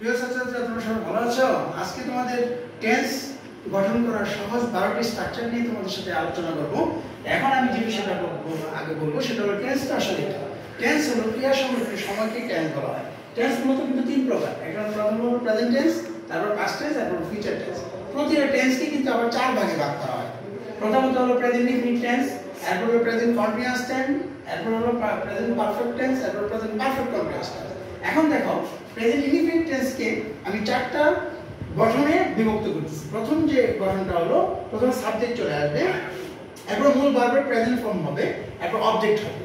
প্রিয় ছাত্রছাত্রীরা, তোমরা সবাই ভালো আছো? আজকে তোমাদের টেন্স গঠন করার সহজ 12টি স্ট্রাকচার নিয়ে তোমাদের সাথে আলোচনা করব। এখন আমি যে বিষয়টা আগে বলবো সেটা হলো টেন্সটা আসলে কি। টেন্স হলো ক্রিয়া সামগ্রী সময়কে টেন্স বলা হয়। টেন্স মূলত কিন্তু তিন প্রকার। একটা প্রথম হলো প্রেজেন্ট টেন্স, তারপর পাস্ট টেন্স, তারপর ফিউচার টেন্স। প্রতিটা টেন্সকে কিন্তু আবার চার ভাগে ভাগ করা হয়। প্রথমত হলো প্রেজেন্ট ইনফিনিট টেন্স, এরপর হলো প্রেজেন্ট কন্টিনিউয়াস টেন্স, এরপর হলো প্রেজেন্ট পারফেক্ট টেন্স, এরপর প্রেজেন্ট পারফেক্ট কন্টিনিউয়াস টেন্স। এখন দেখো, প্রেজেন্ট ইনফিনিট টেন্সকে আমি চারটা গঠনে বিভক্ত করতেছি। প্রথম যে গঠনটা হলো, প্রথমে সাবজেক্ট চলে আসবে, এরপর মূল ভার্বের প্রেজেন্ট ফর্ম হবে, এরপর অবজেক্ট হবে।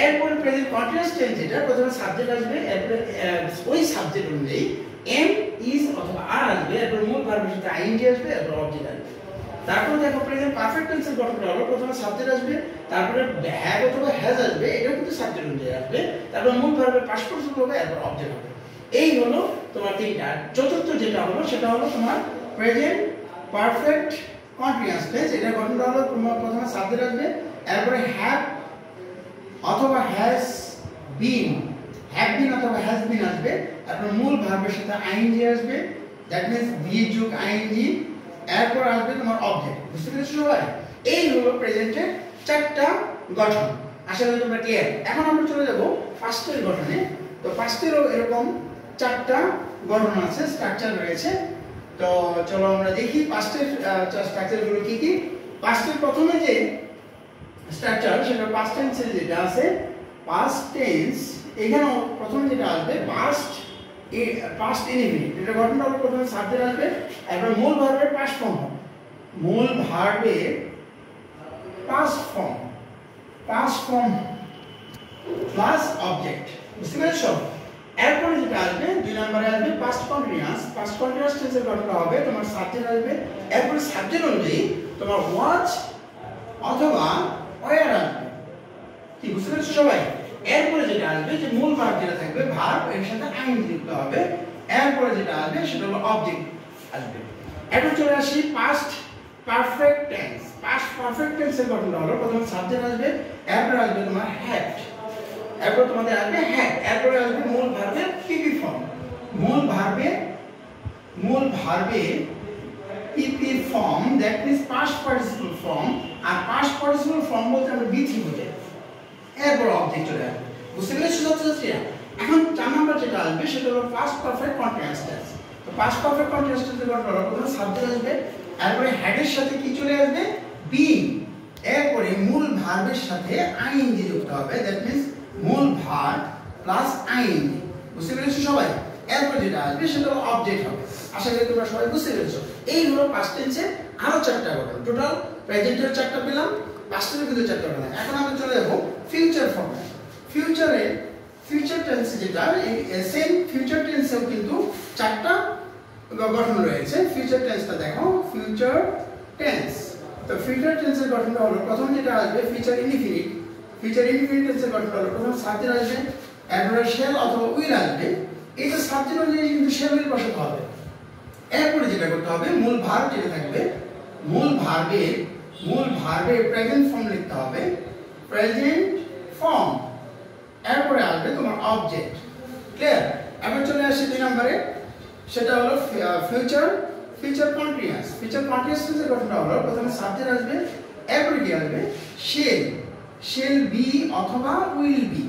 এরপর প্রেজেন্ট কন্টিনিউয়াস টেন্স, যেটা প্রথমে সাবজেক্ট আসবে, এরপর ওই সাবজেক্ট অনুযায়ী এম, ইজ অথবা আর আসবে, এরপর মূল ভার্বের সাথে আইএনজি আসবে, এরপর অবজেক্ট আসবে। তারপর দেখো, প্রেজেন্ট পারফেক্ট টেন্সের গঠনটা হলো, প্রথমে সাবজেক্ট আসবে, তারপরে হ্যাভ অথবা হ্যাজ আসবে, এটাও কিন্তু সাবজেক্ট অনুযায়ী আসবে, তারপর মূল ভার্বের পাস্ট পার্টিসিপল হবে, এরপর অবজেক্ট হবে। এই হলো তোমার তিনটা। চতুর্থ যেটা হলো সেটা হলো তোমার প্রেজেন্ট পারফেক্ট কন্টিনিউয়াস টেন্স। এটা গঠনটা হলো, তোমার প্রথমে সাবজেক্ট আসবে, এরপরে হ্যাভ অথবা হ্যাজ বিন, হ্যাভ বিন অথবা হ্যাজ বিন আসবে, তারপর মূল ভার্বের সাথে আইএনজি আসবে, দ্যাট মিন্স বি যোগ আইএনজি, এরপর আসবে তোমার অবজেক্ট। বুঝতে পেরেছো সবাই? এই হলো প্রেজেন্টের চারটা গঠন। আশা করি তোমরা ক্লিয়ার। এখন আমরা চলে যাব পাস্টের গঠনে। তো পাস্টেরও এরকম চারটা গঠন আছে, স্ট্রাকচার রয়েছে। তো চলো আমরা দেখি পাস্টের স্ট্রাকচারগুলো কি কি। পাস্টের প্রথমে যে স্ট্রাকচার সেটা পাস্ট টেন্সের যেটা আছে, পাস্ট টেন্স, এখানে প্রথমে যেটা আসবে পাস্ট ইনডিফিনিট। এটা গঠনটা হলো, প্রথমে সাবজেক্ট আসবে, এরপর মূল ভার্বের পাস্ট ফর্ম হবে, মূল ভার্বের পাস্ট ফর্ম প্লাস অবজেক্ট। বুঝতে পেরেছো? এরপরে যেটা আসবে, দুই নম্বরে আসবে পাস্ট কন্টিনিউয়াস টেন্সের গঠনটা হবে, তোমার সাবজেক্ট আসবে, এরপরে সাবজেক্ট অনুযায়ী তোমার ওয়াচ অথবা ওয়্যার আসবে। কি বুঝতে পেরেছো সবাই? এরপরে যেটা আসবে, যে মূল ভার্ব যেটা থাকবে, ভার্ব এর সাথে আইএনজি যুক্ত হবে, এরপরে যেটা আসবে সেটা হলো অবজেক্ট আসবে। এখন চলে আসি past perfect tense. Past perfect টেন্সের গঠনটা হলো, প্রথমে সাবজেক্ট আসবে, এরপরে আসবে তোমার হ্যাড, এরপর তোমাদের আসবে হ্যাড, এরপরে আসবে মূল ভার্বের পিপি ফর্ম, মূল ভার্বে PP form, that means past participle form. আর পাস্ট পার্টিসিপল ফর্ম বলতে আমরা বিথি বোঝাই, এরপর অবজেক্ট চলে আসবে। বুঝতে পেরেছো ছাত্রছাত্রীরা? এখন 4 নম্বর যেটা আসবে সেটা হলো পাস্ট পারফেক্ট কন্টিনিউয়াস টেন্স। তো পাস্ট পারফেক্ট কন্টিনিউয়াস টেন্সের গঠন হলো, প্রথমে সাবজেক্ট আসবে, এরপরে হেডের সাথে কি চলে আসবে, বিং, এরপরে মূল ভার্বের সাথে আইএনজি যুক্ত হবে, দ্যাট মিন্স মূল ভার্ব প্লাস আইএনজি। বুঝতে পেরেছো সবাই? এরপর যেটা আসবে সেটা হলো অবজেক্ট হবে। আশা করি তোমরা সবাই বুঝতে পেরেছো। এই হলো পাস্ট টেন্সের আরো 4টা গঠন। টোটাল প্রেজেন্টের 4টা পেলাম, পাস্টের কিন্তু 4টা পেলাম। এখন আমরা চলে যাব ফিউচার ফর্মে। ফিউচার টেন্স যেটা, সেম ফিউচার টেন্সেও কিন্তু 4টা গঠন রয়েছে। ফিউচার টেন্সটা দেখো, ফিউচার টেন্স। তো ফিউচার টেন্সের গঠনটা হলো, প্রথম যেটা আসবে ফিউচার ইনডিফিনিট টেন্সের গঠনটা হলো, প্রথম সাবজেক্ট আসবে, এরপরে শেল অথবা উইল আসবে। এটা সাবজেক্ট অনুযায়ী কিন্তু শেল উইল বসাতে হবে। এরপরে যেটা করতে হবে, মূল ভার্ব যেটা থাকবে, মূল ভার্বের প্রেজেন্ট ফর্ম লিখতে হবে, প্রেজেন্ট ফর্ম। এরপরে আসবে তোমার অবজেক্ট। ক্লিয়ার? এখন চলে আসি 2 নম্বরে, সেটা হলো ফিউচার কন্টিনিউয়াস টেন্সের গঠনটা হলো, প্রথমে সাবজেক্ট আসবে, এরপরে কি আসবে, শেল বি অথবা উইল বি,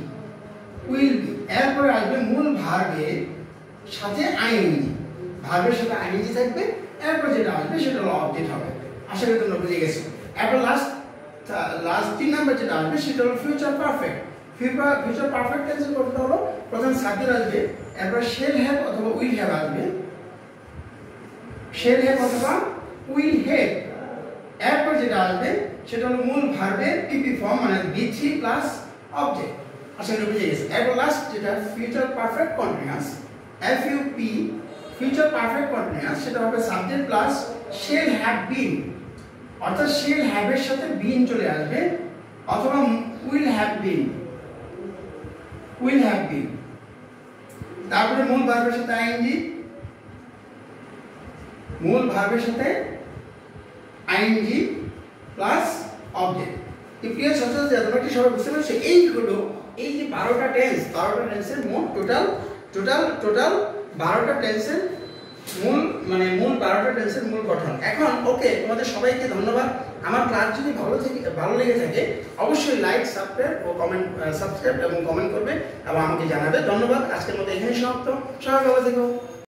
এরপরে আসবে মূল ভার্বের সাথে আইএনজি, ভার্বের সাথে আইএনজি থাকবে, এরপর যেটা আসবে সেটা হলো অবজেক্ট হবে। আশা করি তোমরা বুঝে গেছো। এরপর লাস্ট 3 নাম্বার যেটা আসবে সেটা হলো ফিউচার পারফেক্ট টেন্সের গঠনটা হলো, প্রথমে সাবজেক্ট আসবে, এরপর শেল হ্যাভ অথবা উইল হ্যাভ আসবে, এরপর যেটা আসবে সেটা হলো মূল ভার্বের পিপি ফর্ম, মানে বি3 প্লাস অবজেক্ট। আশা করি বুঝে গেছো। এরপর লাস্ট যেটা future perfect continuous, FUP, future perfect continuous, সেটা হবে subject plus shall have been, অর্থাৎ শেল হ্যাভ এর সাথে বিন চলে আসবে, অথবা উইল হ্যাভ বিন, তারপরে মূল ভার্বের সাথে আইএনজি, প্লাস অবজেক্ট। প্রিয় ছাত্রছাত্রীরা, তোমরা কি সবাই বুঝতে পারছো? এই যে 12টা টেন্সের মোট টোটাল 12টা টেন্সের মূল মূল 12টা টেন্সের মূল গঠন। এখন ওকে, তোমাদের সবাইকে ধন্যবাদ। আমার ক্লাস যদি ভালো লেগে থাকে অবশ্যই লাইক, সাবস্ক্রাইব এবং কমেন্ট করবে এবং আমাকে জানাবে। ধন্যবাদ। আজকের মতো এখানেই সমাপ্ত। সবাই ভালো থেকো।